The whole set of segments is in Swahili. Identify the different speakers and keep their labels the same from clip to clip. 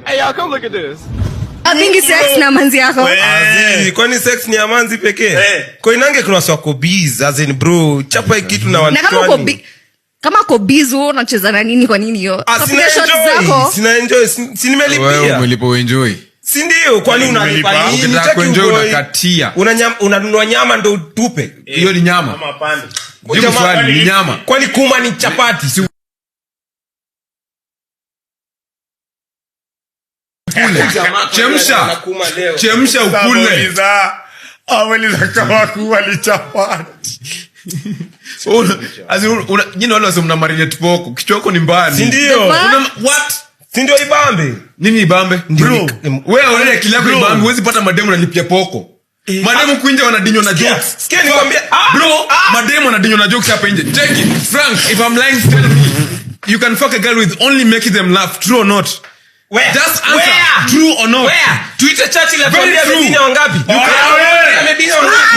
Speaker 1: Hey, y'all, come look at this.
Speaker 2: Mingi sex na manzi yako.
Speaker 3: Kwani sex ni ya manzi pekee? Kwa inange kuna wako busy as in bro, chapa kitu na watu.
Speaker 2: Na kama uko busy unacheza na nini kwa nini hiyo?
Speaker 3: Sina enjoy, si nimelipia.
Speaker 4: Wewe umelipo enjoy.
Speaker 3: Si ndio? Kwani unalipa nini?
Speaker 4: Ukitaka enjoy unakatia.
Speaker 3: Unanunua nyama ndo utupe.
Speaker 4: Hiyo ni nyama.
Speaker 1: Kama pande.
Speaker 4: Jibu swali ni nyama.
Speaker 3: Kwani kuma ni chapati?
Speaker 4: Chemsha ukule.
Speaker 1: Aweliza kama kuwa ni chapati.
Speaker 4: Nyini wale wase mna marinate poko. Kichoko ni mbani.
Speaker 3: Sindio?
Speaker 4: What?
Speaker 3: Sindio ibambe?
Speaker 4: Nini ibambe? Bro. Wewe wale kilako ibambe. Huwezi pata mademu na lipia poko. Mademu kuinja wanadinyo na jokes.
Speaker 3: Sikia nikwambia.
Speaker 4: Bro, mademu wanadinyo na jokes hapa nje. Check it. Frank, if I'm lying, tell me. You can fuck a girl with only making them laugh. True or not?
Speaker 3: Where?
Speaker 4: Just answer.
Speaker 3: Where?
Speaker 4: True or not?
Speaker 3: Where? Twitter chat ile
Speaker 4: Very true.
Speaker 3: amedinya wangapi? Amedinya wangapi?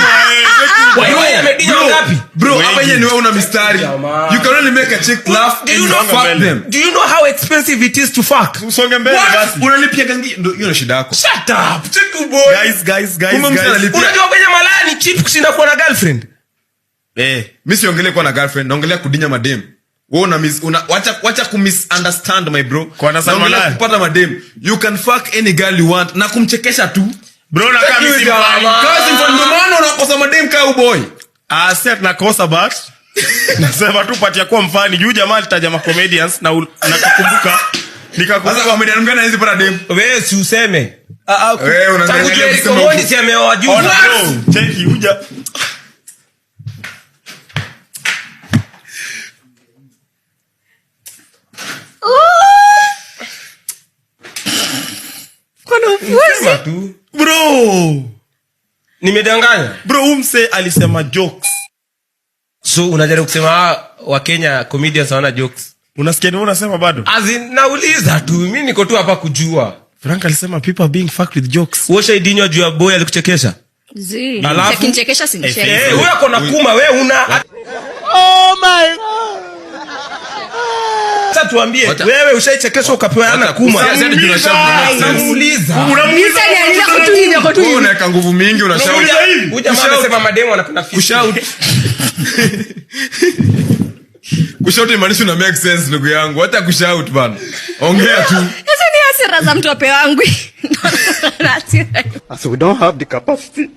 Speaker 3: Wewe amedinya wangapi?
Speaker 4: Bro, hapa yeye ni wewe una mistari. You can only make a chick laugh and you fuck them.
Speaker 3: Do you know how expensive it is to fuck?
Speaker 1: Usonge mbele basi.
Speaker 4: Unalipia gangi ndio hiyo shida yako.
Speaker 3: Shut up. Chick boy.
Speaker 1: Guys.
Speaker 3: Unajua kwenye malaya ni cheap kushinda kuwa na girlfriend.
Speaker 4: Mimi siongelee kuwa na girlfriend, naongelea kudinya madem. Wewe wacha kumisunderstand my bro. Naongelea kupata madem. You can fuck any girl you want na kumchekesha tu.
Speaker 1: Bro na kama
Speaker 4: kazi ndio maana unakosa madem kama boy.
Speaker 1: Set na kosa but nasema tu patia kwa mfano juu jamaa alitaja ma comedians na nikakumbuka
Speaker 4: sasa comedian ngana hizi para dem.
Speaker 3: Wewe si useme.
Speaker 4: Wewe unaangalia
Speaker 3: kusema comedy si ameoa juu.
Speaker 1: Cheki uja.
Speaker 3: Sema tu.
Speaker 1: Bro.
Speaker 3: Nimedanganya.
Speaker 1: Bro umse alisema jokes.
Speaker 3: So unajaribu kusema wa Kenya comedians hawana jokes.
Speaker 1: Unasikia nini unasema bado?
Speaker 3: Nauliza tu, mimi niko tu hapa kujua.
Speaker 1: Frank alisema people are being fucked with jokes.
Speaker 3: Wewe shaidinyo juu ya boy alikuchekesha?
Speaker 2: Kinchekesha si mcheke.
Speaker 3: Wewe uko na kuma, wewe una.
Speaker 1: Oh my God.
Speaker 3: Sasa tuambie, wewe ushaichekesha ukapeana kuma.
Speaker 4: Sasa hadi
Speaker 3: Namuuliza.
Speaker 2: Unamuuliza ni kwa tu hivi.
Speaker 4: Unaweka nguvu mingi unashauri.
Speaker 3: Huyu jamaa anasema mademo anapenda fish.
Speaker 4: Kushout. Kushout imaanisha una make sense ndugu yangu. Hata kushout bana. Ongea tu.
Speaker 2: Sasa ni hasira za mtope wangu.
Speaker 5: So we don't have the capacity.